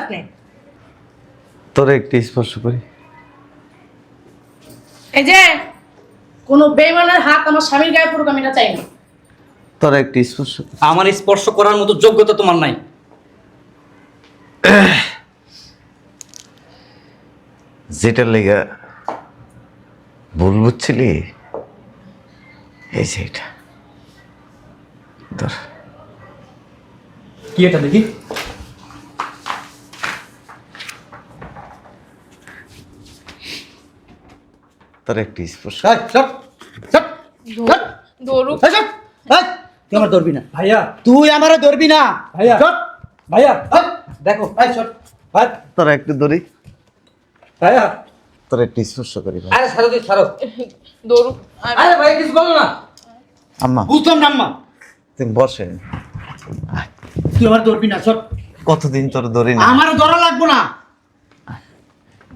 আপনি? তোরে একটু স্পর্শ করি। এই যে কোনো বেঈমানের হাত আমার স্বামীর গায়ে পড়ুক, আমি এটা চাই না। তোরে একটু স্পর্শ করি। আমার স্পর্শ করার মতো যোগ্যতা তোমার নাই। যেটার লেগা ভুল বুঝছিলি এই যে এটা ধর। কি এটা দেখি? তোর একটু স্পর্শ। দৌড়ুক। তুই আমার ধরবি না, ভাইয়া, তুই আমারে ধরবি না। ভাইয়া, চট। ভাইয়া, দেখো ভাই চট ভাই। তোরা একটু ধরি, ভাইয়া। তোর একটু স্পর্শ করি ভাই। আরে ছাড়ো তুই ছাড়ো। দৌড়ুক। আরে ভাই কিছু বলো না। আম্মা বুঝলাম না আম্মা, তুমি বসে। তুই আমার ধরবি না। চট। কতদিন তোর ধরি না। আমারও ধরা লাগবো না।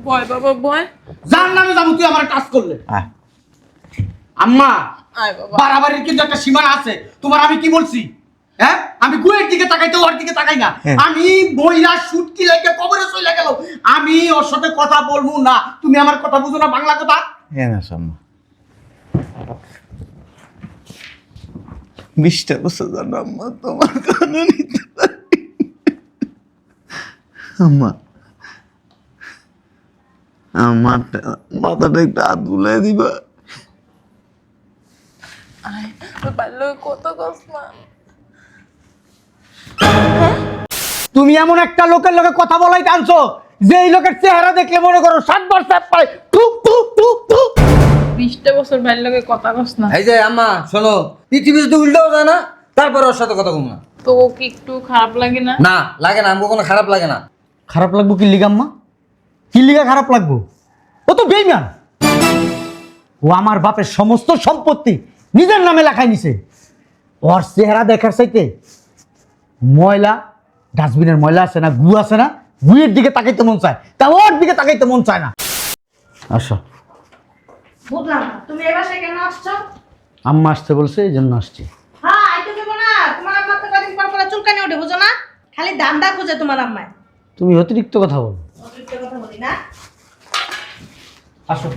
বয় বাবা বয়। জান নামে যাবো তুই আমার টাচ করলে। আয়। আম্মা আয় বাবা। বাড়াবাড়ির কিন্তু একটা সীমানা আছে। তোমার আমি কি বলছি? হ্যাঁ, আমি গুয়ের দিকে তাকাই তো ওর দিকে তাকাই না। হ্যাঁ। আমি বইরা শুটকি লাগে কবরে চলে গেল, আমি ওর সাথে কথা বলবো না। তুমি আমার কথা বুঝো না, বাংলা কথা। হ্যাঁ না আম্মা, 20টা বছর ধরে আম্মা তোমার কানে নিতে পারি। আম্মা আমার মাথাটা একটু হাত বুলাই দিবা। আয় ভালো কত কষ্ট। তুমি এমন একটা লোকের লগে কথা বলাই টানছো যে এই লোকের চেহারা দেখলে মনে করো 7 বার চাপ পায়। টুক টুক টুক টুক। 20টা বছর ভাইয়ের লগে কথা কস না। এই যে আম্মা শোনো, পৃথিবী যদি উল্টাও যায় না, তারপরে ওর সাথে কথা কম না। তো কি একটু খারাপ লাগে না? না লাগে না, আমাকে কোনো খারাপ লাগে না। খারাপ লাগবো কি লিগাম্মা? কি লিগা খারাপ লাগবো? ও তো বেইমান। ও আমার বাপের সমস্ত সম্পত্তি নিজের নামে লেখাই নিছে। ওর চেহারা দেখার চাইতে ময়লা, ডাস্টবিনের ময়লা আছে না, গু আছে না, গুয়ের দিকে তাকাইতে মন চায়, তা ওর দিকে তাকাইতে মন চায় না। আসো। বুঝলাম না তুমি এই বাসায় কেন আসছো? আম্মা আসতে বলছে, এই জন্য আসছি। হ্যাঁ আইতে দেবো না। তোমার আম্মা তো কদিন পর পর চুলকানি ওঠে, বুঝো না? খালি দান্দা খুঁজে তোমার আম্মায়। তুমি অতিরিক্ত কথা বলো। অতিরিক্ত কথা বলি না। আসো।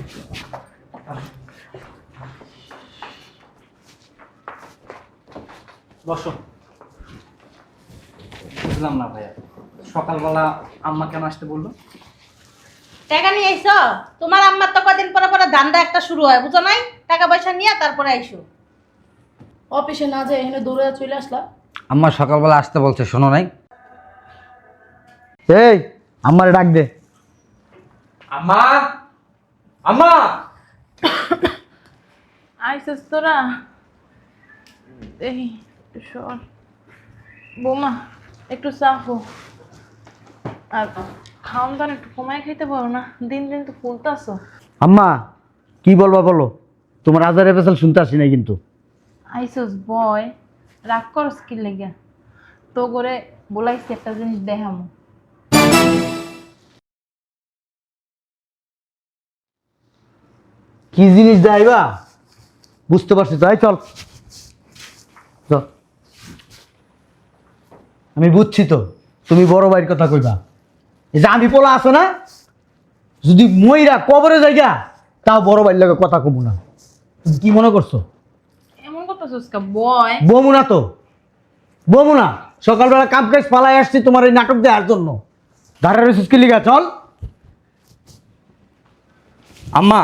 বসো। বুঝলাম না ভাইয়া, সকালবেলা আম্মা কেন আসতে বললো? টাকা নিয়ে আইছো? তোমার আম্মার তো কদিন পরে পরে দান্দা একটা শুরু হয়, বুঝো নাই? টাকা পয়সা নিয়ে তারপরে আইসো। অফিসে না যায় এখানে দৌড়ে চলে আসলা। আম্মা সকালবেলা আসতে বলছে, শোনো নাই? এই আম্মারে ডাক দে। আম্মা, আম্মা। আইসস তোরা? এই সর বোমা, একটু চাফো। আর খাওয়ান দান একটু কমায় খাইতে পারো না? দিন দিন তো ফুলতাছো। আম্মা কি বলবা বলো, তোমার আজারে পেছাল শুনতে আসি নাই কিন্তু। আইসস বয়, রাগ করস কি লেগে? তো করে বলাইছি একটা জিনিস দেখামো। কি জিনিস দেখাইবা বুঝতে পারছি তো। এই চল চল। আমি বুঝছি তো তুমি বড় ভাইয়ের কথা কইবা। এই যে আমি পোলা আছে না, যদি মইরা কবরে যাইগা তাও বড় ভাইয়ের লগে কথা কমু না। তুমি কি মনে করছো? এমন করতেছস কা বয়? বমু না তো, বমু না। সকালবেলা কাপ কাজ পালাই আসছি তোমার এই নাটক দেওয়ার জন্য। ধারা রয়েছিস কি লিগা? চল। আম্মা,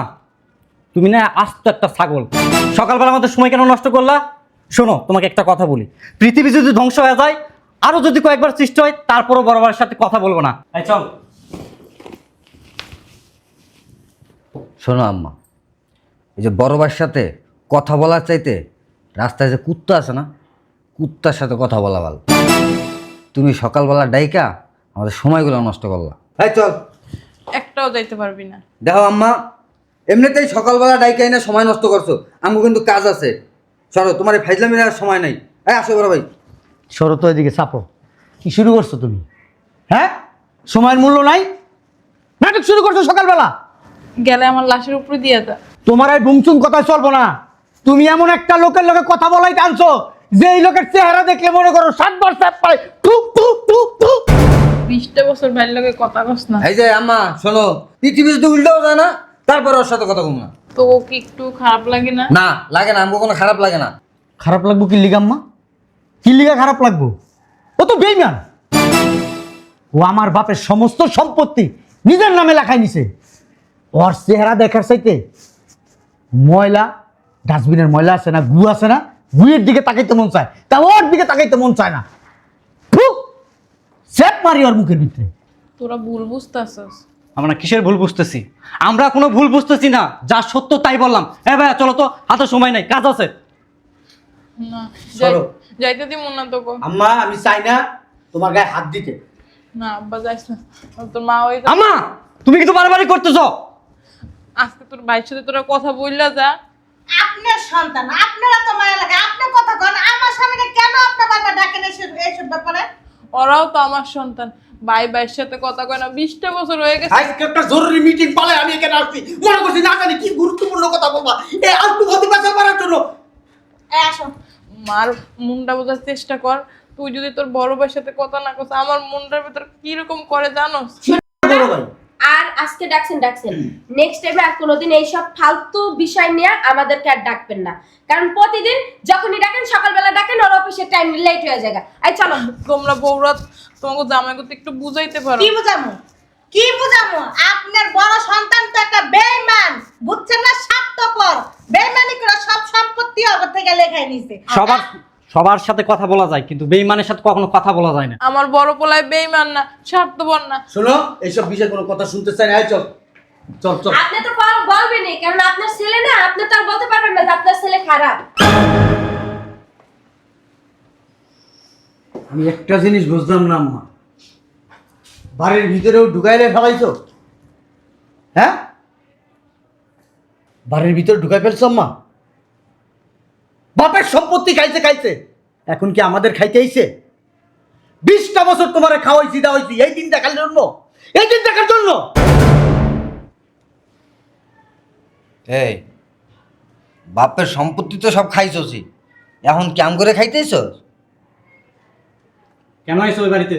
তুমি না আস্ত একটা ছাগল। সকালবেলা আমাদের সময় কেন নষ্ট করলা? শোনো, তোমাকে একটা কথা বলি, পৃথিবী যদি ধ্বংস হয়ে যায়, আরো যদি কয়েকবার সৃষ্টি হয়, তারপরও বড় ভাইয়ের সাথে কথা বলবো না। এই চল। শোনো আম্মা, এই যে বড় ভাইয়ের সাথে কথা বলার চাইতে রাস্তায় যে কুত্তা আছে না, কুত্তার সাথে কথা বলা ভালো। তুমি সকালবেলা ডাইকা আমাদের সময়গুলো নষ্ট করলা। এই চল। একটাও যাইতে পারবি না। দেখো আম্মা, এমনিতেই সকালবেলা ডাইকা না সময় নষ্ট করছো, আমাকে কিন্তু কাজ আছে। চলো, তোমার এই ফাইজলামি নেওয়ার সময় নাই। এই আসো বড় ভাই। সরো তো এদিকে, চাপো। কি শুরু করছো তুমি? হ্যাঁ, সময়ের মূল্য নাই? নাটক শুরু করছো সকালবেলা। গেলে আমার লাশের উপরে দিয়ে দা। তোমার এই বুংচুং কথা চলবো না। তুমি এমন একটা লোকের লগে কথা বলাই টানছো যে এই লোকের চেহারা দেখলে মনে করো 7 বার চাপ পায়। টুক টুক টুক টুক। 20টা বছর ভাইয়ের লগে কথা কস না। এই যে আম্মা শোনো, পৃথিবী যদি উল্টাও যায় না, তারপর ওর সাথে কথা বলবো না। তো ও কি একটু খারাপ লাগে না? না লাগে না, আমাকে কোনো খারাপ লাগে না। খারাপ লাগবো কি লিগা আম্মা? কি লিগা খারাপ লাগবো? ও তো বেইমান। ও আমার বাপের সমস্ত সম্পত্তি নিজের নামে লেখায় নিছে। ওর চেহারা দেখার চাইতে ময়লা, ডাস্টবিনের ময়লা আছে না, গু আছে না, গুয়ের দিকে তাকাইতে মন চায়, তা ওর দিকে তাকাইতে মন চায় না। সেপ মারি ওর মুখের ভিতরে। তোরা ভুল বুঝতাছস। আমরা কিসের ভুল বুঝতেছি? আমরা কোনো ভুল বুঝতেছি না, যা সত্য তাই বললাম। ভাইয়া চলো তো, হাতে সময় নাই, কাজ আছে। না সরো। যাইতে দিব না তোকে। আম্মা আমি চাই না তোমার গায়ে হাত দিতে। না আব্বা যাইস না, তোর মা ওই আম্মা তুমি কিন্তু বারবারই করতেছো। আজকে তোর ভাইয়ের সাথে তোরা কথা বললা যা। আপনার সন্তান, আপনারা তো মায়া লাগে, আপনি কথা কন। আমার স্বামীকে কেন আপনি বারবার ডাকেন এইসব ব্যাপারে? ওরাও তো আমার সন্তান। ভাইয়ের সাথে কথা কয় না, 20টা বছর হয়ে গেছে। আজকে একটা জরুরি মিটিং পালে আমি এখানে আসছি, মনে করছি না জানি কি গুরুত্বপূর্ণ কথা বলবা এই আলতু গতি বাঁচা করার জন্য। এই আসো। মার মনটা বোঝার চেষ্টা কর। তুই যদি তোর বড় ভাইয়ের সাথে কথা না কস, আমার মনটার ভিতর কিরকম করে জানোস? বড় ভাই আর আজকে ডাকছেন নেক্সট টাইমে আর কোনোদিন এইসব ফালতু বিষয় নিয়ে আমাদেরকে আর ডাকবেন না, কারণ প্রতিদিন যখনই ডাকেন সকালবেলা ডাকেন, ওর অফিসের টাইম লেট হয়ে যায়। এই চলো। তোমরা বউরা তোমাকে জামাই করতে একটু বুঝাইতে পারো। কি বুঝামু? কি বুঝামু? আপনার বড় সন্তান তো একটা বেঈমান, বুঝছেন না? স্বার্থপর বেঈমানি করে সব সম্পত্তি ওর থেকে লেখায় নিছে। সবার সাথে কথা বলা যায়, কিন্তু বেঈমানের সাথে কখনো কথা বলা যায় না। আমার বড় পোলায় বেইমান না, স্বার্থপর না। শোনো, এইসব বিষয়ে কোনো কথা শুনতে চাই না। চল চল চল। আপনি তো বলবেনই, কারণ আপনার ছেলে না, আপনি তো আর বলতে পারবেন না যে আপনার ছেলে খারাপ। আমি একটা জিনিস বুঝলাম না আম্মা, বাড়ির ভিতরেও ঢুকাইলে ফেলাইছো? হ্যাঁ, বাড়ির ভিতরে ঢুকাই ফেলছো আম্মা? বাপের সম্পত্তি খাইছে খাইছে, এখন কি আমাদের খাইতে আইছে? 20টা বছর তোমারে খাওয়াইছি দাওয়াইছি, এই দিন দেখার জন্য, এই দিন দেখার জন্য। এই বাপের সম্পত্তি তো সব খাইছছি, এখন কেমন করে খাইতেছ? কেন আইছো ওই বাড়িতে?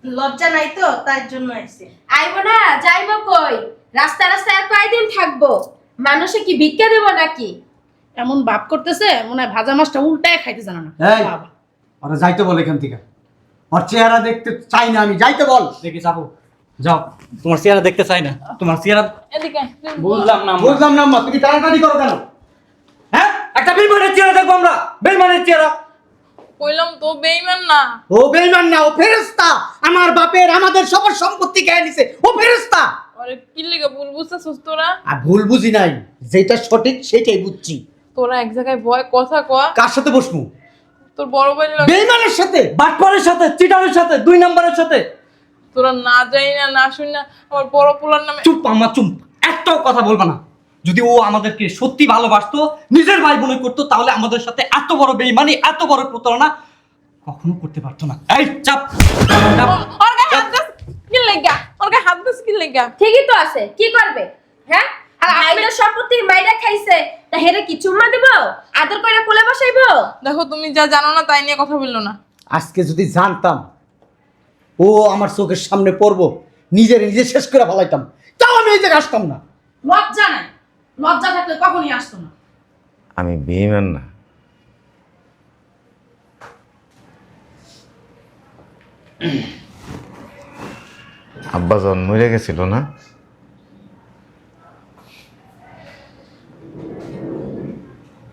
লজ্জা নাই তো, তার জন্য আইছে। আইবো না, যাইবো কই? রাস্তা রাস্তায় আর কয়দিন থাকবো? মানুষে কি ভিক্ষা দেবো নাকি? এমন ভাব করতেছে মনে হয় ভাজা মাছটা উল্টায় খাইতে জানো না। এই ওরা যাইতে বল এখান থেকে, ওর চেহারা দেখতে চাই না আমি, যাইতে বল। দেখি যাবো, যাও। তোমার চেহারা দেখতে চাই না, তোমার চেহারা এদিকে আয়, তুই বুঝলাম না আম্মা। বুঝলাম না আম্মা, তুমি টানাটানি করো কেন? হ্যাঁ, একটা বেঈমানের চেহারা দেখবো আমরা, বেঈমানের চেহারা। কইলাম তো বেইমান না। ও বেঈমান না, ও ফেরেশতা। আমার বাপের আমাদের সবার সম্পত্তি খেয়ে নিছে, ও ফেরেশতা। আরে কি লিগা ভুল বুঝছস তোরা? আর ভুল বুঝি নাই, যেটা সঠিক সেটাই বুঝছি। তোরা এক জায়গায় ভয় কথা কয়। কার সাথে বসবো? তোর বড় ভাইয়ের লগে বেঈমানের সাথে, বাটপারের সাথে, চিটারের সাথে, 2 নাম্বারের সাথে। তোরা না যাই না না শুন না আমার বড় পোলার নামে। চুপ আম্মা, চুপ, একটাও কথা বলবা না। যদি ও আমাদেরকে সত্যি ভালোবাসতো, নিজের ভাই বোনে করতো, তাহলে আমাদের সাথে এত বড় বেঈমানি, এত বড় প্রতারণা কখনো করতে পারতো না। এই চাপ চাপ। ওর গায়ে হাত দিস কি লাগা? ওর গায়ে হাত দিস কি লাগা? ঠিকই তো আছে, কি করবে? হ্যাঁ, আর আইনের সম্পত্তির মাইরা খাইছে, তা হেরে কি চুম্মা দিব? আদর করে কোলে বসাইবো? দেখো তুমি যা জানো না তাই নিয়ে কথা বললো না। আজকে যদি জানতাম ও আমার চোখের সামনে পড়বো, নিজে শেষ করে ফেলাইতাম, তাও আমি এই জায়গায় আসতাম না। লজ্জা নাই, লজ্জা থাকলে কখনই আসতো না। আমি বেঈমান না। আব্বা যখন মরে গেছিল না,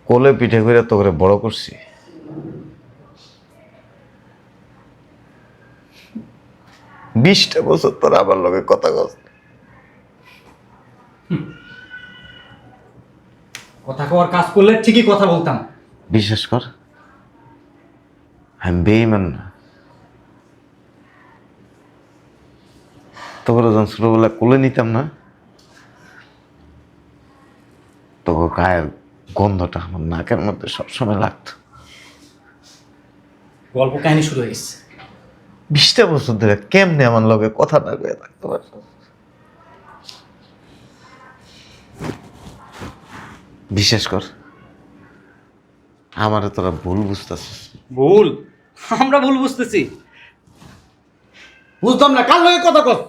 কোলে পিঠে করে তো করে বড় করছি। 20টা বছর তোর আমার লগে কথা কস। কথা কওয়ার কাজ করলে ঠিকই কথা বলতাম। বিশ্বাস কর, আমি বেঈমান না। তোকে যখন ছোটবেলা কোলে নিতাম না, তোকে গায়ের গন্ধটা আমার নাকের মধ্যে সবসময় লাগতো। গল্প কাহিনী শুরু হয়ে গেছে। 20টা বছর ধরে কেমনে আমার লগে কথা না কয়ে থাকতে পারছ? বিশ্বাস কর, আমারে তোরা ভুল বুঝতেছিস। ভুল? আমরা ভুল বুঝতেছি? বুঝতাম না কার লগে কথা কস,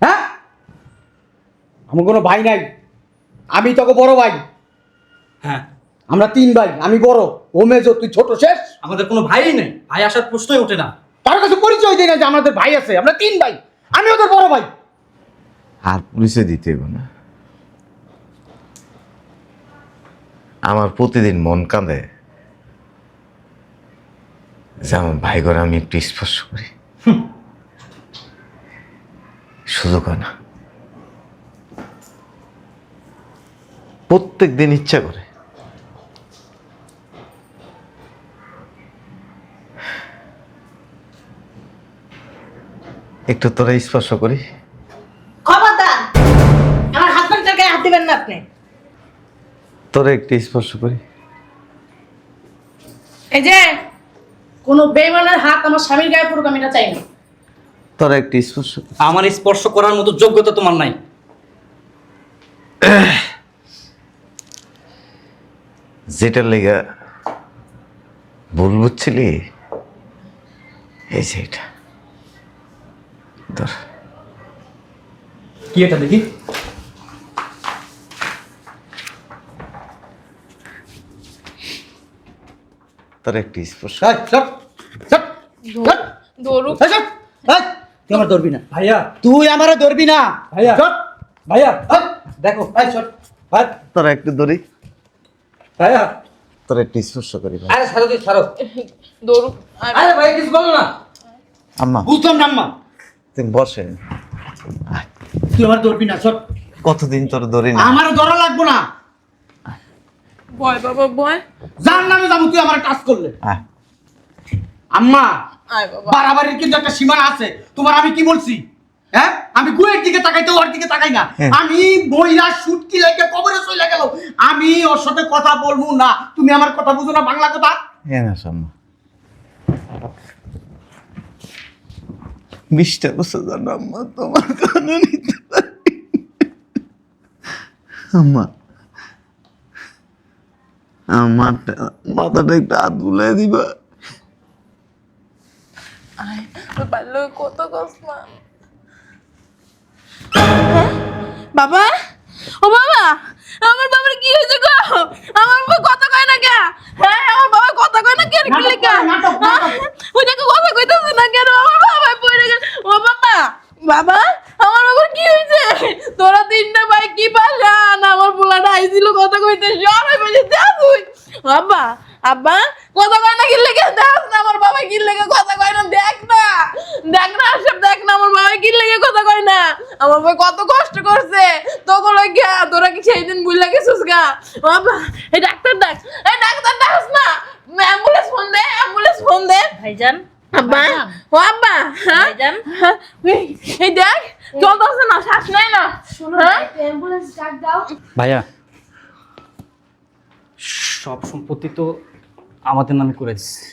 হ্যাঁ? আমার কোনো ভাই নাই, আমি তোকে বড় ভাই। হ্যাঁ, আমরা 3 ভাই, আমি বড়, ও মেজো, তুই ছোট, শেষ। আমাদের কোনো ভাই নেই, ভাই আসার প্রশ্নই ওঠে না। কারোর কাছে পরিচয় দিই না যে আমাদের ভাই আছে, আমরা 3 ভাই, আমি ওদের বড় ভাই। আর পরিচয় দিতে হবে না। আমার প্রতিদিন মন কাঁদে যে আমার ভাই ঘরে আমি একটু স্পর্শ করি, সুযোগ হয় না। প্রত্যেক দিন ইচ্ছা করে। একটু তোরা স্পর্শ করি। খবরদার, আমার হাজবেন্ডের গায়ে হাত দিবেন না আপনি। তোরা একটু স্পর্শ করি। এই যে কোনো বেইমানের হাত আমার স্বামীর গায়ে পড়ুক, আমি এটা চাই না। তোরা একটু স্পর্শ করি। আমার স্পর্শ করার মতো যোগ্যতা তোমার নাই। যেটার লেগা ভুল বুঝছিলি, এই যে এটা ধর। কি এটা দেখি? তোর একটু স্পর্শ। এই, সর, সর, সর, দৌড়ুক। এই, সর, এই, তুই আমার ধরবি না, ভাইয়া, তুই আমারে ধরবি না, ভাইয়া। সর, ভাইয়া, এই, দেখো। এই, সর, ভাই, তোরা একটু ধরি। ভাইয়া। তোরা একটু স্পর্শ করি ভাই। আরে ছাড়ো তুই ছাড়ো। দৌড়ুক। আরে ভাই কিছু বলো না। আম্মা বুঝতাম না আম্মা, তুমি বসে। তুই আমার ধরবি না, সর। কতদিন তোর ধরি না। আমার ধরা লাগবো না, বয় বাবা বয়। যার নামে যাবো তুই আমার টাচ করলে। আয়। আয় আম্মা, বাবা। বাড়াবাড়ির কিন্তু একটা সীমানা আছে। তোমার আমি কি বলছি, হ্যাঁ? আমি গুয়ের দিকে তাকাই তো ওর দিকে তাকাই না। হ্যাঁ। আমি বইরা সুটকি লেগে কবরে চলে গেল, আমি ওর সাথে কথা বলবো না। তুমি আমার কথা বুঝো না, বাংলা কথা। হ্যাঁ না আম্মা, 20টা বছর জানো আম্মা তোমার কানে নিতে পারি। আম্মা আমার মাথাটা একটু হাত বুলাই দিবা। আয় ভালো কত কষ্ট। বাবা, ও বাবা, আমার বাবার কি হয়েছে গো? আমার বাবা কথা কয় না কে? হ্যাঁ, আমার বাবা কথা কয় না কে? কি লেখা? ওই দেখো কথা কইতেছে না কেন? আমার বাবা পড়ে গেল। ও বাবা, বাবা, আমার বাবার কি হয়েছে? তোরা 3টা ভাই কি পারলাম? আমার পোলাটা আইছিল কথা কইতে, জ্বর হয়ে বসে যা তুই। বাবা, আব্বা, কথা কয় না কি লেখা? দেখ না আমার বাবা কি লেখা কথা কয় না, দেখ না, দেখ না, সব দেখ না আমার বাবা কি লেখা কথা কয় না। আমার বাবা কত কষ্ট করছে তোকে গা, তোরা কি সেই দিন ভুলে গেছিস গা? বাবা, এই ডাক্তার ডাক, এই ডাক্তার ডাকস না, অ্যাম্বুলেন্স ফোন দে, অ্যাম্বুলেন্স ফোন দে। ভাইজান, আব্বা, ও আব্বা, হ্যাঁ? ভাইজান। হ্যাঁ, এই দেখ চলতেছে না, শ্বাস নাই না। শোনো হ্যাঁ? একটু অ্যাম্বুলেন্স ডাক দাও। ভাইয়া, সব সম্পত্তি তো আমাদের নামে করে দিচ্ছে।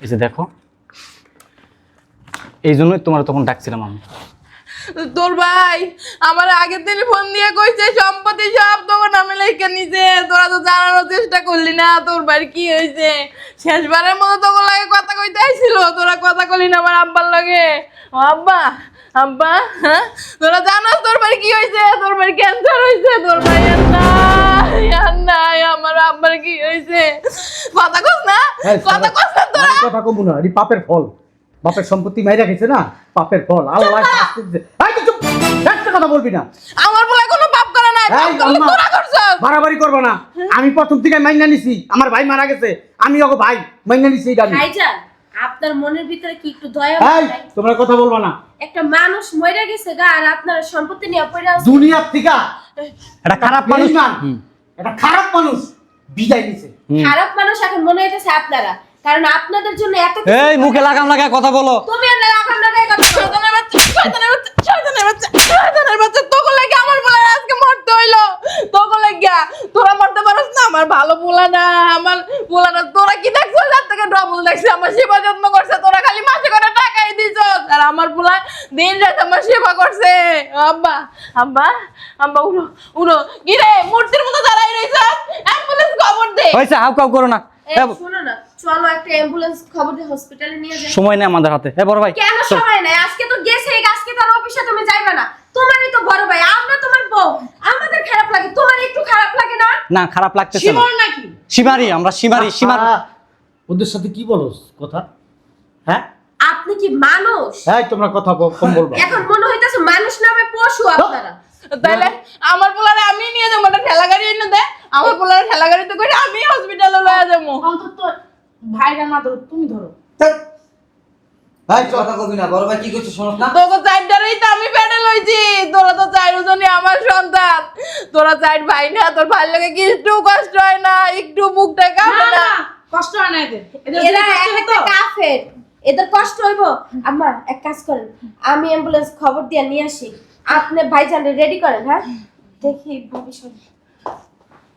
এই যে দেখো, এই জন্যই তোমার তখন ডাকছিলাম আমি। তোর ভাই আমার আগের দিন ফোন দিয়ে কইছে সম্পত্তি সব তোর নামে লেখা নিছে। তোরা তো জানানোর চেষ্টা করলি না তোর ভাই কি হয়েছে। শেষবারের মতো তোর লাগে কথা কইতে আইছিল, তোরা কথা কইলি না আমার আব্বার লগে। ও আব্বা, আব্বা, হ্যাঁ, তোরা জানোস তোর ভাই কি হয়েছে? তোর ভাই ক্যান্সার হয়েছে। তোর ভাই আর নাই, আর নাই, আমার আব্বার কি হয়েছে? কথা কস না, কথা কস না তোরা। আমি কথা কমু না, এটি পাপের ফল। বাপের সম্পত্তি মাইরা গেছে না, পাপের ফল। আল্লাহ শাস্তি দিছে। এই তুই চুপ, একটা কথা বলবি না। আমার বলে কোনো পাপ করে নাই, পাপ এই করলে আম্মা, তোরা করছস। বাড়াবাড়ি করবো না। আমি প্রথম থেকে মাইনা নিছি, আমার ভাই মারা গেছে, আমি ওকে ভাই মাইনা নিছি। এটা আমি। ভাইজান, আপনার মনের ভিতরে কি একটু দয়া এই, নাই? তোমরা কথা বলবা না। একটা মানুষ মরে গেছে গা, আর আপনার সম্পত্তি নিয়ে পড়ে আছে। দুনিয়ার থেকে এটা খারাপ মানুষ। বেঈমান, এটা খারাপ মানুষ বিদায় নিছে। খারাপ মানুষ এখন মনে হইতেছে আপনারা, কারণ আপনাদের জন্য এত কিছু এই মুখে লাগাম লাগায় কথা বলো। তুমি আর রাখাম লাগাই কথা বলো। শয়তানের বাচ্চা, শয়তানের বাচ্চা, শয়তানের বাচ্চা, শয়তানের বাচ্চা, তোকে লাগে আমার পোলা আজকে মরতে হইলো। তোকে লাগিয়া তোরা মরতে পারস না, আমার ভালো পোলা না, আমার পোলা না। তোরা কি দেখছো? যার থেকে ডবল দেখছে, আমার সেবা যত্ন করছে। তোরা খালি মাসে করে টাকাই দিছ, আর আমার পোলা দিন রাত আমার সেবা করছে। আব্বা, আব্বা, আব্বা, উড়ো উড়ো। কি রে মূর্তির মতো দাঁড়াই রইছ? অ্যাম্বুলেন্স খবর দে। হয়েছে, হাউ কাউ করো না। এই শোনো না, চলো একটা অ্যাম্বুলেন্স খবর দিয়ে হসপিটালে নিয়ে যাই। সময় নেই আমাদের হাতে। বড় ভাই, কেন সময় নাই? আজকে তো গেছে অফিসে তুমি যাইবে না, তোমারই তো বড় ভাই, আমরা তোমার বউ, আমাদের খারাপ লাগে, তোমার একটু খারাপ লাগে না? না খারাপ লাগতেছে না। শিমর নাকি? সীমারি, আমরা সীমারি, সীমার। ওদের সাথে কি বলস কথা? হ্যাঁ আপনি কি মানুষ? এই তোমরা কথা কম বলবা। এখন মনে হইতাছে মানুষ নামে পশু আপনারা। তাইলে আমার পোলারে আমি নিয়ে যাবো, একটা ঠেলা গাড়ি এনে দে, আমার পোলারে ঠেলা গাড়িতে করে আমি হসপিটালে লয়ে যাবো। অন্তত ভাইরা না ধরো, তুমি ধরো। ভাই চল। কথা কবি না, বড় ভাই কি করছে শোনো না? তোকে চারটারেই তো আমি পেটে লইছি, তোরা তো চারজনই আমার সন্তান, তোরা চার ভাই না, তোর ভাই লাগে কি একটু কষ্ট হয় না, একটু মুখটা কাঁপে না? কষ্ট হয় না এদের, এরা কষ্ট একটা হতো। কাফের, এদের কষ্ট হইব। আম্মা এক কাজ করেন, আমি অ্যাম্বুলেন্স খবর দিয়ে নিয়ে আসি, আপনি ভাইজানরে রেডি করেন। হ্যাঁ, দেখি ভবিষ্যৎ।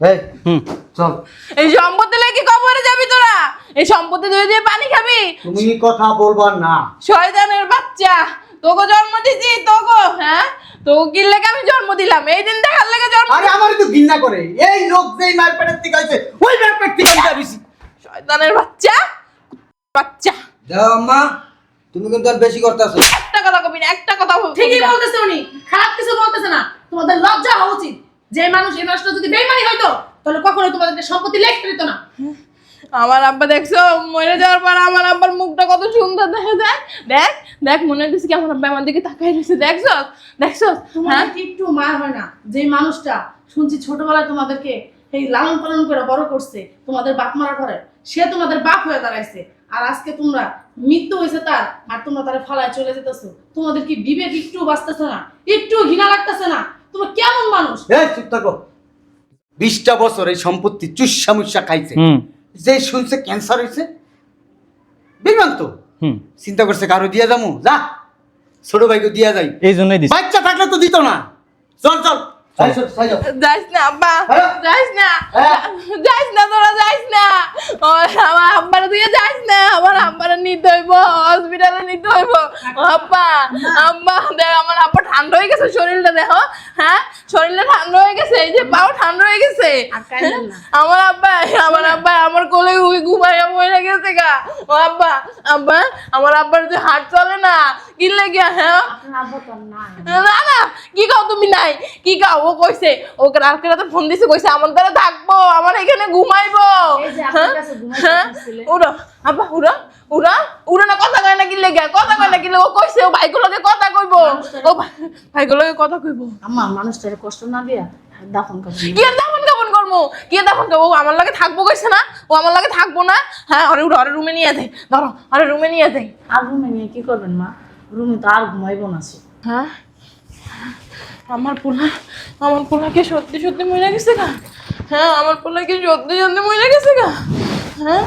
এই চল। এই সম্পত্তি লাগে কি কবরে যাবি তোরা? এই সম্পত্তি দিয়ে পানি খাবি? তুমি কথা বলবা না। শয়তানের বাচ্চা, তোকে জন্ম দিছি, তোকে হ্যাঁ, তোকে কি লেগে আমি জন্ম দিলাম? এই দিন দেখার লেগে জন্ম। আরে আমারই তো ঘৃণা করে এই লোক, যেই মার পেটের থেকে হইছে ওই মার পেট থেকে আমি বেশি। শয়তানের বাচ্চা, বাচ্চা। যাও আম্মা, তুমি কিন্তু আর বেশি করতেছো। একটা কথা কবি না, একটা কথা বলবি ঠিকই না। বলতেছে উনি, খারাপ কিছু বলতেছে না। তোমাদের লজ্জা হওয়া উচিত। যে মানুষ, এই মানুষটা যদি বেইমানি হইতো তাহলে কখনোই তোমাদেরকে সম্পত্তি লেখতে দিত না। আমার আব্বা দেখছো মরে যাওয়ার পর আমার আব্বার মুখটা কত সুন্দর দেখা যায়। দেখ দেখ, মনে হচ্ছে কি আমার আব্বা আমার দিকে তাকাই রয়েছে, দেখছো দেখছো? হ্যাঁ, তোমাদের কি একটু মায়া হয় না? যে মানুষটা শুনছি ছোটবেলায় তোমাদেরকে এই লালন পালন করে বড় করছে, তোমাদের বাপ মারা ঘরে, সে তোমাদের বাপ হয়ে দাঁড়াইছে, আর আজকে তোমরা মৃত্যু হয়েছে তার, আর তোমরা তারে ফালায় চলে যেতেছো। তোমাদের কি বিবেক একটু বাঁচতেছে না? একটু ঘৃণা লাগতেছে না? তোমরা কেমন মানুষ? এই চুপ থাকো। 20টা বছর এই সম্পত্তি চুষা মুষা খাইছে, হুম যে শুনছে ক্যান্সার হয়েছে, বেইমান তো। হুম, চিন্তা করছে কারো দিয়া যাবো, যা ছোট ভাইকে দিয়া যাই। এই জন্যই দিছি। বাচ্চা থাকলে তো দিত না। চল চল যাইস না আব্বা, হ্যাঁ। যাইস না, হ্যাঁ। যাইস না, তোরা যাইস না। ও আমার আব্বারে তুই যাইস না, আমার আব্বারে নিতে হইব, হসপিটালে নিতে হইব। ও আব্বা, আব্বা দেখ, আমার আব্বা ঠান্ডা হয়ে গেছে, শরীরটা দেখো, হ্যাঁ শরীরটা ঠান্ডা হয়ে গেছে, এই যে পাও ঠান্ডা হয়ে গেছে। আমার আব্বা, আমার কোলে ঘুমাইয়া মরে গেছে গা। ও আব্বা, আব্বা আমার আব্বার যে হাত চলে না, কি লেগে? হ্যাঁ না না, কি খাও তুমি? নাই কি খাও? ও কইছে, ওকে রাতে রাতে ফোন দিছে, কইছে আমার দ্বারা থাকবো, আমার এখানে ঘুমাইবো। হ্যাঁ উড়ো আব্বা, উড়ো উড়ো উড়ো না, কথা কয় না কি লেগে, কথা কয় না কি লেগে? ও কইছে ও ভাইগুলোকে কথা কইবো, ও ভাইগুলোকে কথা কইবো। আম্মা, মানুষটারে কষ্ট না দিয়া দাফন করো। কি আর দাফন কাফন করবো? কি আর দাফন করবো? ও আমার লাগে থাকবো কইছে না, ও আমার লাগে থাকবো না। হ্যাঁ, আরে উড়ো, আরে রুমে নিয়ে যাই, ধরো, আরে রুমে নিয়ে যাই। আর রুমে নিয়ে কি করবেন মা? রুমে তো আর ঘুমাইবো না সে। হ্যাঁ, আমার পোলা কি সত্যি সত্যি মরে গেছে গা? হ্যাঁ, আমার পোলা কি সত্যি সত্যি মরে গেছে গা? হ্যাঁ